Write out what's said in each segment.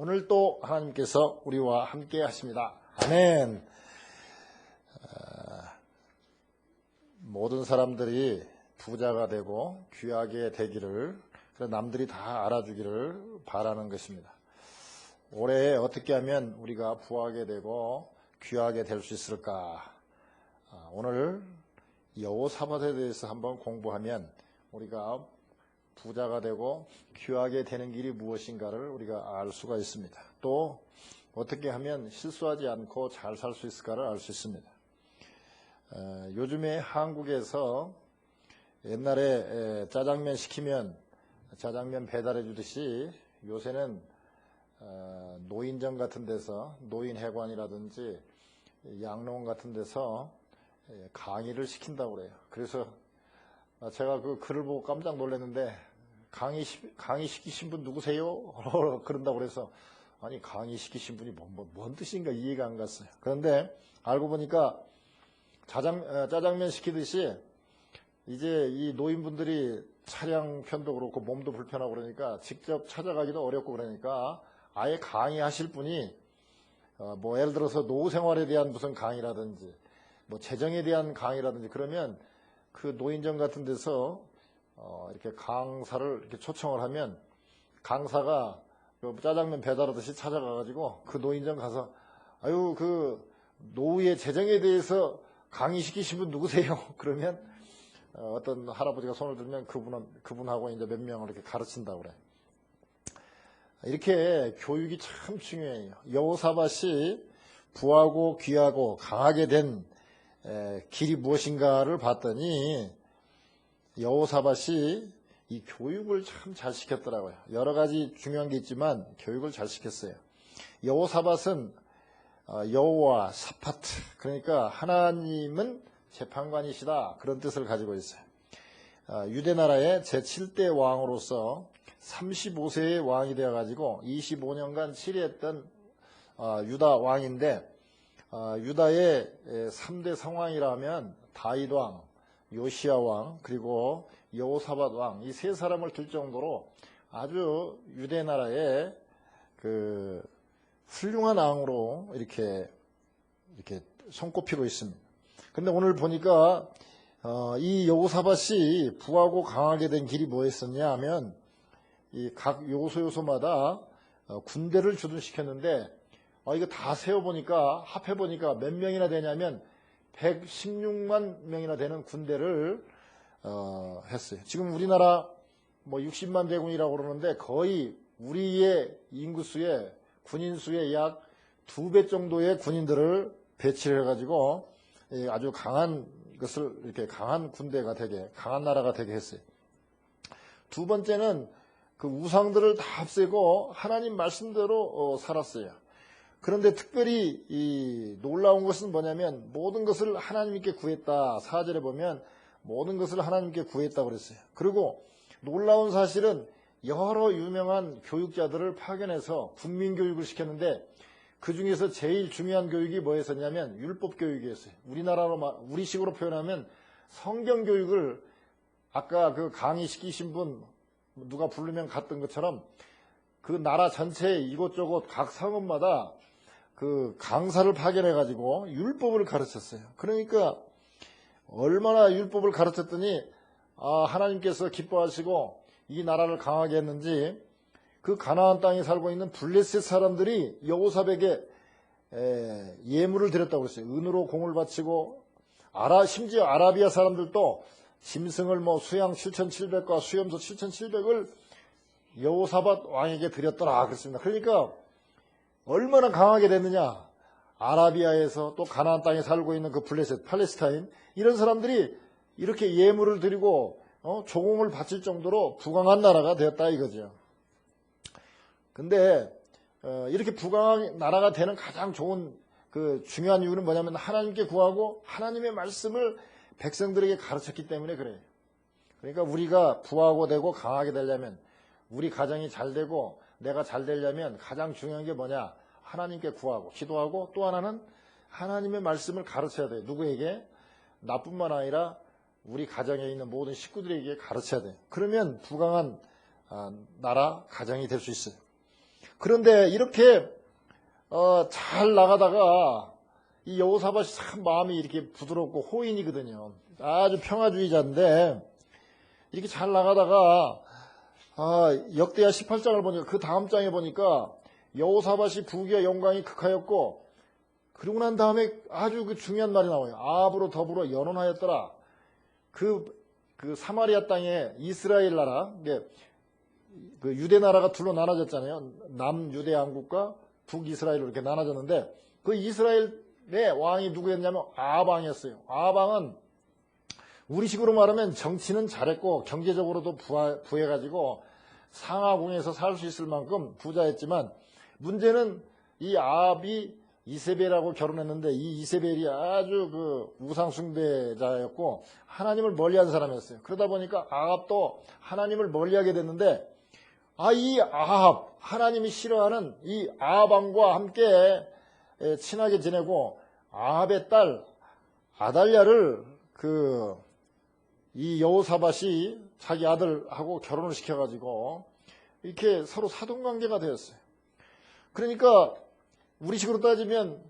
오늘 또 하나님께서 우리와 함께 하십니다. 아멘. 모든 사람들이 부자가 되고 귀하게 되기를, 남들이 다 알아주기를 바라는 것입니다. 올해 어떻게 하면 우리가 부하게 되고 귀하게 될 수 있을까? 오늘 여호사밧에 대해서 한번 공부하면 우리가 부자가 되고 귀하게 되는 길이 무엇인가를 우리가 알 수가 있습니다. 또 어떻게 하면 실수하지 않고 잘 살 수 있을까를 알 수 있습니다. 요즘에 한국에서 옛날에 짜장면 시키면 짜장면 배달해 주듯이 요새는 노인정 같은 데서, 노인회관이라든지 양로원 같은 데서 강의를 시킨다고 그래요. 그래서 제가 그 글을 보고 깜짝 놀랐는데, 강의 시키신 분 누구세요? 그런다고 그래서, 아니 강의 시키신 분이 뭔 뜻인가 이해가 안 갔어요. 그런데 알고 보니까 짜장면 시키듯이 이제 이 노인분들이 차량편도 그렇고 몸도 불편하고 그러니까 직접 찾아가기도 어렵고 그러니까 아예 강의하실 분이 뭐 예를 들어서 노후 생활에 대한 무슨 강의라든지 뭐 재정에 대한 강의라든지 그러면 그 노인정 같은 데서 이렇게 강사를 이렇게 초청을 하면 강사가 짜장면 배달하듯이 찾아가가지고 그 노인정 가서 아유 그 노후의 재정에 대해서 강의시키신 분 누구세요? 그러면 어떤 할아버지가 손을 들면 그분하고 이제 몇 명을 이렇게 가르친다고 그래. 이렇게 교육이 참 중요해요. 여호사밧이 부하고 귀하고 강하게 된 길이 무엇인가를 봤더니 여호사밧이 이 교육을 참 잘 시켰더라고요. 여러 가지 중요한 게 있지만 교육을 잘 시켰어요. 여호사밧은 여호와 사파트, 그러니까 하나님은 재판관이시다, 그런 뜻을 가지고 있어요. 유대나라의 제7대 왕으로서 35세의 왕이 되어가지고 25년간 치리했던 유다 왕인데, 유다의 3대 성왕이라면 다윗 왕, 요시야 왕, 그리고 여호사밧 왕, 이 세 사람을 들 정도로 아주 유대나라의 그 훌륭한 왕으로 이렇게 손꼽히고 있습니다. 근데 오늘 보니까 이 여호사밧이 부하고 강하게 된 길이 뭐였었냐 하면, 이 각 요소마다 군대를 주둔시켰는데, 이거 다 세어보니까, 합해보니까 몇 명이나 되냐면 116만 명이나 되는 군대를 했어요. 지금 우리나라 뭐 60만 대군이라고 그러는데 거의 우리의 인구수의 군인수의 약 2배 정도의 군인들을 배치를 해가지고 아주 강한 것을, 이렇게 강한 군대가 되게, 강한 나라가 되게 했어요. 두 번째는 그 우상들을 다 없애고 하나님 말씀대로 살았어요. 그런데 특별히 이 놀라운 것은 뭐냐면 모든 것을 하나님께 구했다. 4절에 보면 모든 것을 하나님께 구했다고 그랬어요. 그리고 놀라운 사실은 여러 유명한 교육자들을 파견해서 국민교육을 시켰는데, 그 중에서 제일 중요한 교육이 뭐였었냐면 율법 교육이었어요. 우리식으로 표현하면 성경 교육을, 아까 그 강의 시키신 분 누가 부르면 갔던 것처럼 그 나라 전체 이곳저곳 각 성읍마다 그 강사를 파견해 가지고 율법을 가르쳤어요. 그러니까 얼마나 율법을 가르쳤더니 하나님께서 기뻐하시고 이 나라를 강하게 했는지, 그 가나안 땅에 살고 있는 블레셋 사람들이 여호사밧에게 예물을 드렸다고 했어요. 은으로 공을 바치고, 심지어 아라비아 사람들도 짐승을 수양 7,700과 수염소 7,700을 여호사밧 왕에게 드렸더라 그랬습니다. 그러니까 얼마나 강하게 됐느냐. 아라비아에서 또 가나안 땅에 살고 있는 그 블레셋, 팔레스타인, 이런 사람들이 이렇게 예물을 드리고 조공을 바칠 정도로 부강한 나라가 되었다 이거죠. 근데 이렇게 부강한 나라가 되는 가장 좋은 그 중요한 이유는 뭐냐면 하나님께 구하고 하나님의 말씀을 백성들에게 가르쳤기 때문에 그래요. 그러니까 우리가 부하고 되고 강하게 되려면, 우리 가정이 잘 되고 내가 잘 되려면 가장 중요한 게 뭐냐? 하나님께 구하고 기도하고, 또 하나는 하나님의 말씀을 가르쳐야 돼요. 누구에게? 나뿐만 아니라 우리 가정에 있는 모든 식구들에게 가르쳐야 돼요. 그러면 부강한 나라, 가정이 될 수 있어요. 그런데 이렇게 잘 나가다가 이 여호사밧이 참 마음이 이렇게 부드럽고 호인이거든요. 아주 평화주의자인데 이렇게 잘 나가다가 역대하 18장을 보니까 그 다음 장에 보니까 여호사밧이 부귀와 영광이 극하였고 그러고 난 다음에 아주 그 중요한 말이 나와요. 아합으로 더불어 연혼하였더라. 그 사마리아 땅에 이스라엘 나라, 그 유대 나라가 둘로 나눠졌잖아요. 남유대 왕국과 북이스라엘로 이렇게 나눠졌는데 그 이스라엘의 왕이 누구였냐면 아합 왕이었어요. 아합 왕은 우리식으로 말하면 정치는 잘했고 경제적으로도 부해가지고 상하궁에서 살 수 있을 만큼 부자였지만 문제는 이 아합이 이세벨하고 결혼했는데 이 이세벨이 아주 그 우상숭배자였고 하나님을 멀리한 사람이었어요. 그러다 보니까 아합도 하나님을 멀리하게 됐는데 이 아합, 하나님이 싫어하는 이 아합 왕과 함께 친하게 지내고 아합의 딸 아달랴를 이 여호사밧이 자기 아들하고 결혼을 시켜가지고 이렇게 서로 사돈관계가 되었어요. 그러니까 우리식으로 따지면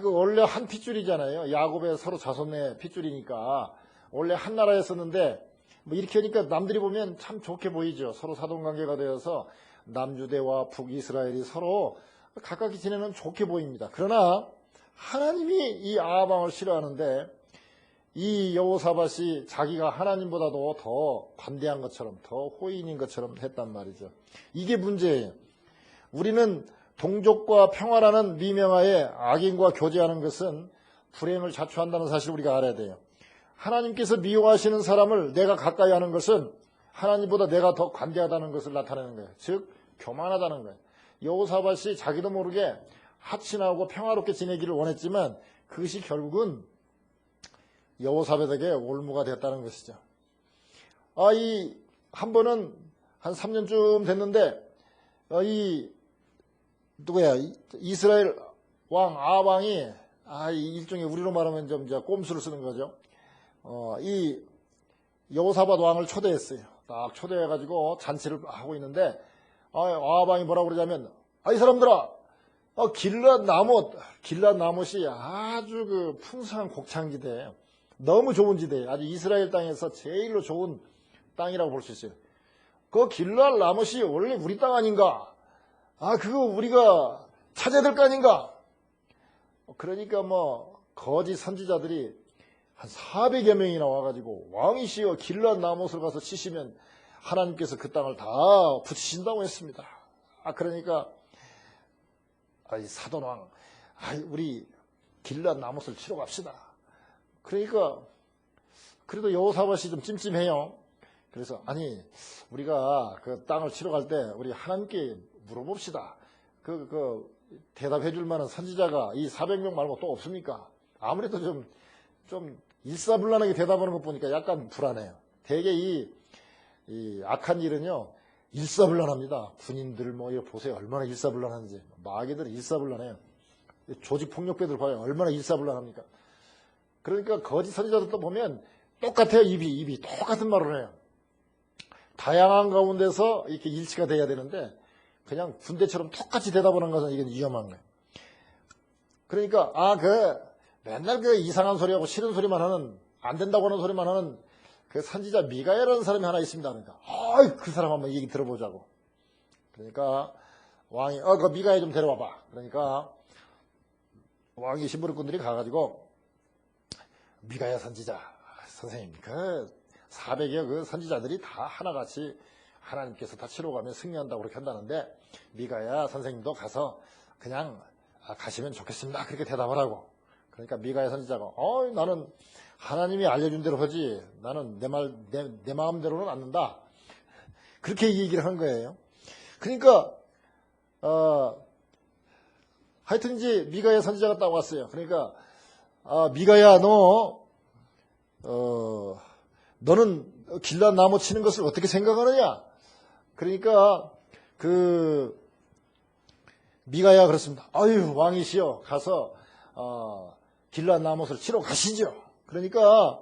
원래 한 핏줄이잖아요. 야곱의 서로 자손의 핏줄이니까 원래 한 나라였었는데 이렇게 하니까 남들이 보면 참 좋게 보이죠. 서로 사돈관계가 되어서 남유대와 북이스라엘이 서로 가깝게 지내는 좋게 보입니다. 그러나 하나님이 이 아합 왕을 싫어하는데 이 여호사밧이 자기가 하나님보다도 더 관대한 것처럼 더 호인인 것처럼 했단 말이죠. 이게 문제예요. 우리는 동족과 평화라는 미명하에 악인과 교제하는 것은 불행을 자초한다는 사실을 우리가 알아야 돼요. 하나님께서 미워하시는 사람을 내가 가까이 하는 것은 하나님보다 내가 더 관대하다는 것을 나타내는 거예요. 즉 교만하다는 거예요. 여호사밧이 자기도 모르게 하친하고 평화롭게 지내기를 원했지만 그것이 결국은 여호사밧에게 올무가 됐다는 것이죠. 한 번은 한 3년쯤 됐는데 이스라엘 왕 아합 왕이 일종의 우리로 말하면 좀 이제 꼼수를 쓰는 거죠. 이 여호사밧 왕을 초대했어요. 딱 초대해가지고 잔치를 하고 있는데 아합 왕이 뭐라고 그러냐면 이 사람들아 길랏 나못이 아주 그 풍성한 곡창지대예요. 너무 좋은 지대예요. 아주 이스라엘 땅에서 제일로 좋은 땅이라고 볼 수 있어요. 그 길랏 나못이 원래 우리 땅 아닌가? 그거 우리가 찾아야 될 거 아닌가? 그러니까 거짓 선지자들이 한 400여 명이나 와가지고 왕이시여 길랏 나못을 가서 치시면 하나님께서 그 땅을 다 붙이신다고 했습니다. 그러니까 이 사돈왕 우리 길랏 나못을 치러 갑시다. 그러니까 그래도 여호사밧이 좀 찜찜해요. 그래서 우리가 그 땅을 치러 갈 때 우리 하나님께 물어봅시다. 대답해 줄 만한 선지자가 이 400명 말고 또 없습니까? 아무래도 좀 일사불란하게 대답하는 것 보니까 약간 불안해요. 대개 이 악한 일은요 일사불란합니다. 군인들 이거 보세요. 얼마나 일사불란한지. 마귀들은 일사불란해요. 조직폭력배들 봐요. 얼마나 일사불란합니까? 그러니까 거짓 선지자들도 보면 똑같아요. 입이 똑같은 말을 해요. 다양한 가운데서 이렇게 일치가 돼야 되는데 그냥 군대처럼 똑같이 대답하는 것은 이게 위험한 거예요. 그러니까 맨날 이상한 소리하고 싫은 소리만 하는 안 된다고 하는 소리만 하는 그 선지자 미가야라는 사람이 하나 있습니다. 그러니까 그 사람 한번 얘기 들어보자고. 그러니까 왕이 그 미가야 좀 데려와봐. 그러니까 왕이 심부름꾼들이 가가지고 미가야 선지자 선생님 400여 그 선지자들이 다 하나같이 하나님께서 다 치러 가면 승리한다고 그렇게 한다는데 미가야 선생님도 가서 그냥 가시면 좋겠습니다. 그렇게 대답을 하고. 그러니까 미가야 선지자가 나는 하나님이 알려준 대로 하지 나는 내 마음대로는 않는다. 그렇게 얘기를 한 거예요. 그러니까 하여튼 이제 미가야 선지자가 딱 왔어요. 그러니까 미가야 너는 길랏 나무 치는 것을 어떻게 생각하느냐? 그러니까 미가야 그렇습니다. 왕이시여 가서 길랏 나무를 치러 가시죠. 그러니까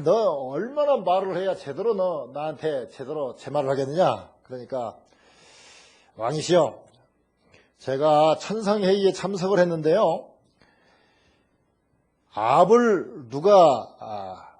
너 얼마나 말을 해야 제대로 너 나한테 제대로 제 말을 하겠느냐? 그러니까 왕이시여, 제가 천상회의에 참석을 했는데요. 압을 누가